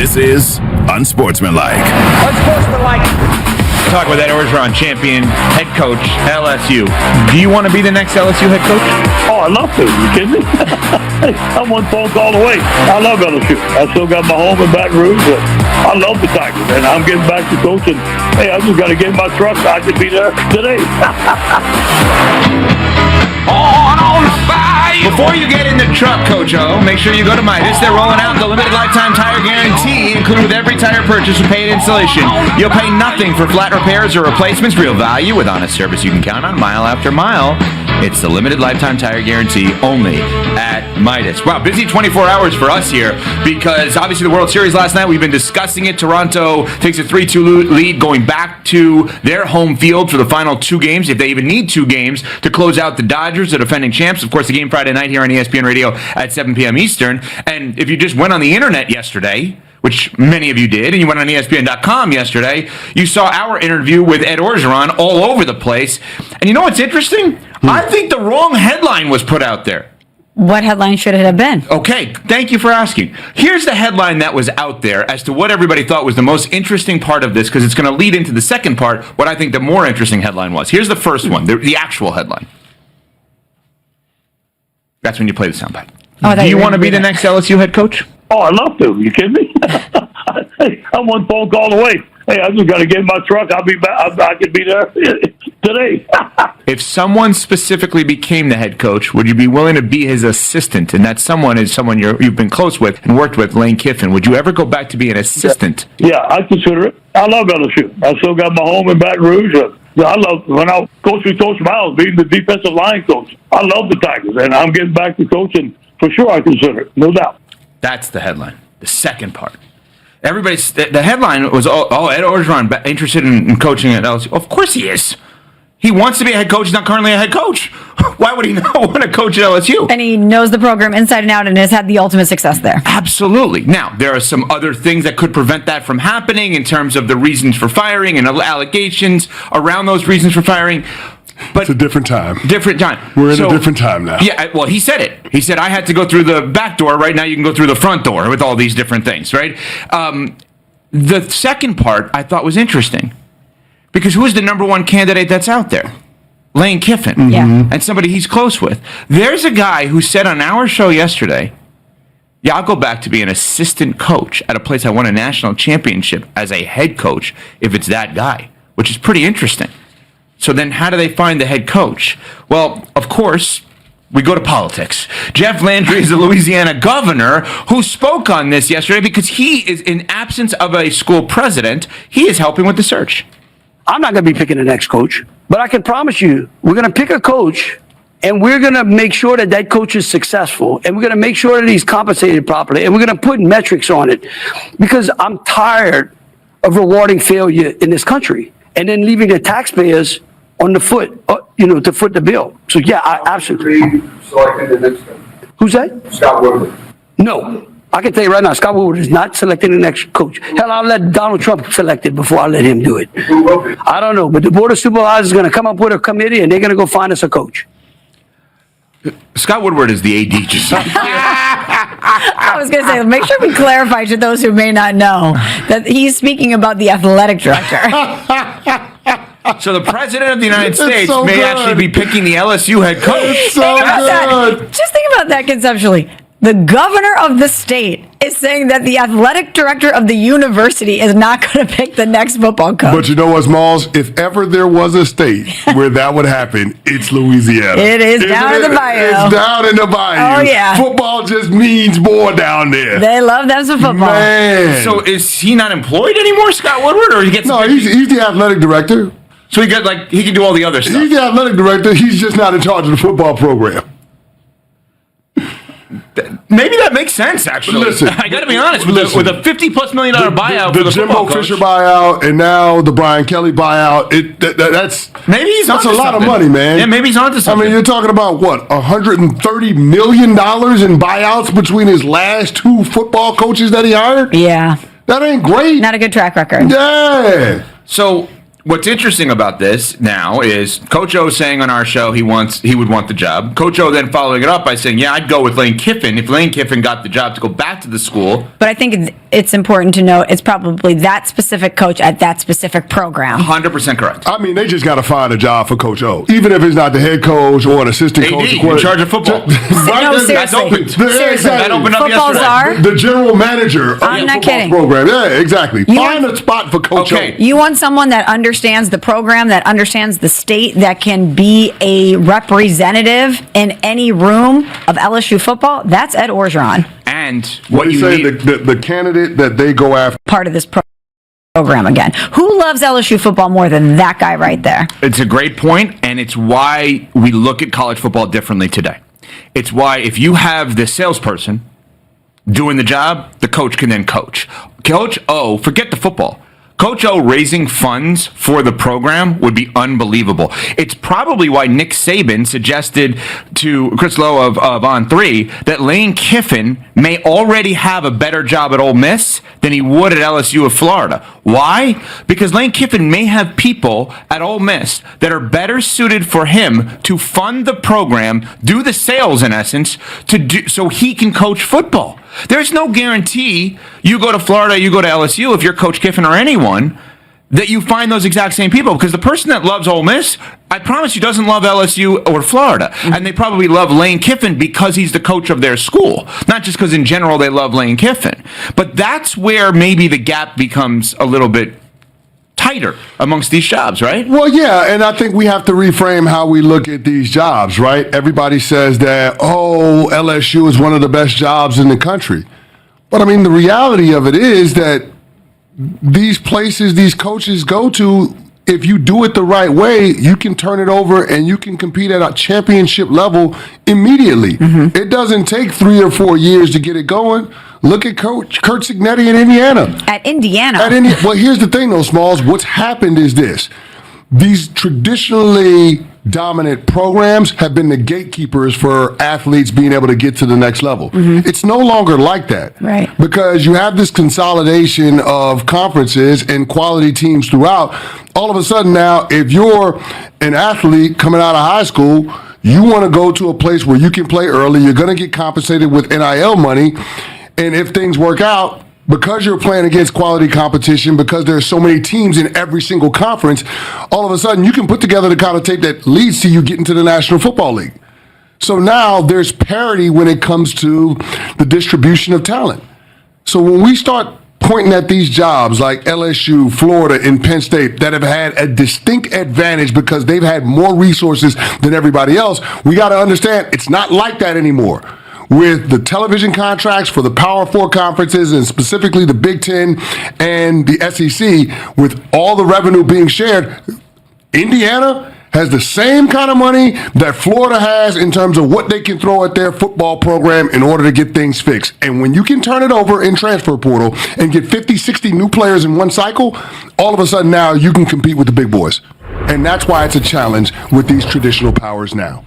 This is Unsportsmanlike. Unsportsmanlike. Talk with that Orgeron champion head coach, LSU. Do you want to be the next LSU head coach? Oh, I'd love to. You kidding me? I'm one phone call away. I love LSU. I still got my home in Baton Rouge. But I love the Tigers, and I'm getting back to coaching. Hey, I just got to get in my truck. I could be there today. Before you get in the truck, Coach O, make sure you go to Midas. They're rolling out the limited lifetime tire guarantee, included with every tire purchase with paid installation. You'll pay nothing for flat repairs or replacements. Real value with honest service you can count on mile after mile. It's the limited lifetime tire guarantee only at Midas. Wow, busy 24 hours for us here because obviously the World Series last night, we've been discussing it. Toronto takes a 3-2 lead going back to their home field for the final two games, if they even need two games, to close out the Dodgers, the defending champs. Of course, the game Friday night here on ESPN Radio at 7 p.m. Eastern. And if you just went on the internet yesterday, which many of you did, and you went on ESPN.com yesterday, you saw our interview with Ed Orgeron all over the place. And you know what's interesting? I think the wrong headline was put out there. What headline should it have been? Okay, thank you for asking. Here's the headline that was out there as to what everybody thought was the most interesting part of this, because it's going to lead into the second part, what I think the more interesting headline was. Here's the first one, the actual headline. That's when you play the soundbite. Oh, do you want to be the next LSU head coach? Oh, I'd love to. You kidding me? Hey, I'm one phone call away. Hey, I just got to get in my truck. I'll be back. I could be there today. If someone specifically became the head coach, would you be willing to be his assistant? And that someone is someone you've been close with and worked with, Lane Kiffin. Would you ever go back to be an assistant? Yeah, I consider it. I love LSU. I still got my home in Baton Rouge. Yeah, I love when I coached with Coach Miles, being the defensive line coach. I love the Tigers, and I'm getting back to coaching for sure. I consider it, no doubt. That's the headline. The second part. The headline was, Ed Orgeron interested in coaching at LSU. Of course he is. He wants to be a head coach. He's not currently a head coach. Why would he not want to coach at LSU? And he knows the program inside and out and has had the ultimate success there. Absolutely. Now, there are some other things that could prevent that from happening in terms of the reasons for firing and allegations around those reasons for firing. But it's a different time. We're in a different time now. Yeah, well, he said it. He said, I had to go through the back door. Right now, you can go through the front door with all these different things, right? The second part I thought was interesting because who's the number one candidate that's out there? Lane Kiffin. Mm-hmm. Yeah. And somebody he's close with. There's a guy who said on our show yesterday, yeah, I'll go back to be an assistant coach at a place I won a national championship as a head coach if it's that guy, which is pretty interesting. So then how do they find the head coach? Well, of course, we go to politics. Jeff Landry is the Louisiana governor who spoke on this yesterday because he is, in absence of a school president, he is helping with the search. I'm not going to be picking the next coach, but I can promise you we're going to pick a coach and we're going to make sure that that coach is successful and we're going to make sure that he's compensated properly and we're going to put metrics on it because I'm tired of rewarding failure in this country and then leaving the taxpayers on the foot, to foot the bill. So, yeah, I absolutely. Selecting the next one. Who's that? Scott Woodward. No. I can tell you right now, Scott Woodward is not selecting the next coach. Hell, I'll let Donald Trump select it before I let him do it. Who will be? I don't know, but the Board of Supervisors is going to come up with a committee and they're going to go find us a coach. Scott Woodward is the AD. I was going to say, make sure we clarify to those who may not know that he's speaking about the athletic director. So the president of the United States may actually be picking the LSU head coach. It's so good. Just think about that conceptually. The governor of the state is saying that the athletic director of the university is not going to pick the next football coach. But you know what, Smalls? If ever there was a state where that would happen, it's Louisiana. It is down in the bayou. It's down in the bayou. Oh, yeah. Football just means more down there. They love them some football. Man. So is he not employed anymore, Scott Woodward, or he gets? No, he's the athletic director. So he can do all the other stuff. He's the athletic director. He's just not in charge of the football program. Maybe that makes sense, actually. Listen, I got to be honest, with a $50+ million buyout for the Jimbo football coach. Fisher buyout and now the Brian Kelly buyout, that's a lot of money, man. Yeah, maybe he's onto something. I mean, you're talking about, what, $130 million in buyouts between his last two football coaches that he hired? Yeah. That ain't great. Not a good track record. Yeah. So What's interesting about this now is Coach O saying on our show he would want the job. Coach O then following it up by saying, yeah, I'd go with Lane Kiffin if Lane Kiffin got the job to go back to the school. But I think it's important to note it's probably that specific coach at that specific program. 100% correct. I mean, they just got to find a job for Coach O, even if it's not the head coach or an assistant coach. AD, in charge of football. No, seriously. That's open. Seriously. That opened up Football yesterday. czar. The general manager of I'm the not football kidding. program. Yeah, exactly. Find a spot for Coach Okay. O. You want someone that understands the program, that understands the state, that can be a representative in any room of LSU football? That's Ed Orgeron. And What what do you you say? need, The candidate that they go after. Part of this program again. Who loves LSU football more than that guy right there? it's a great point, and it's why we look at college football differently today. It's why if you have the salesperson doing the job, the coach can then coach. Coach O, forget the football. Coach O raising funds for the program would be unbelievable. It's probably why Nick Saban suggested to Chris Lowe of On3 that Lane Kiffin may already have a better job at Ole Miss than he would at LSU of Florida. Why? Because Lane Kiffin may have people at Ole Miss that are better suited for him to fund the program, do the sales in essence, so he can coach football. There's no guarantee you go to Florida, you go to LSU, if you're Coach Kiffin or anyone, that you find those exact same people. Because the person that loves Ole Miss, I promise you, doesn't love LSU or Florida. Mm-hmm. And they probably love Lane Kiffin because he's the coach of their school. Not just because in general they love Lane Kiffin. But that's where maybe the gap becomes a little bit tighter amongst these jobs, right? Well, yeah, and I think we have to reframe how we look at these jobs, right? Everybody says that, oh, LSU is one of the best jobs in the country. But I mean, the reality of it is that these places these coaches go to, if you do it the right way, you can turn it over and you can compete at a championship level immediately. Mm-hmm. It doesn't take 3 or 4 years to get it going. Look at Coach Kurt Cignetti in Indiana. At Indiana. Well, here's the thing, though, Smalls. What's happened is this. These traditionally dominant programs have been the gatekeepers for athletes being able to get to the next level. Mm-hmm. It's no longer like that. Right. Because you have this consolidation of conferences and quality teams throughout. All of a sudden now, if you're an athlete coming out of high school, you want to go to a place where you can play early. You're going to get compensated with NIL money. And if things work out, because you're playing against quality competition, because there's so many teams in every single conference, all of a sudden you can put together the kind of tape that leads to you getting to the National Football League. So now there's parity when it comes to the distribution of talent. So when we start pointing at these jobs like LSU, Florida, and Penn State that have had a distinct advantage because they've had more resources than everybody else, we got to understand it's not like that anymore. With the television contracts for the Power Four conferences and specifically the Big Ten and the SEC, with all the revenue being shared, Indiana has the same kind of money that Florida has in terms of what they can throw at their football program in order to get things fixed. And when you can turn it over in transfer portal and get 50, 60 new players in one cycle, all of a sudden now you can compete with the big boys. And that's why it's a challenge with these traditional powers now.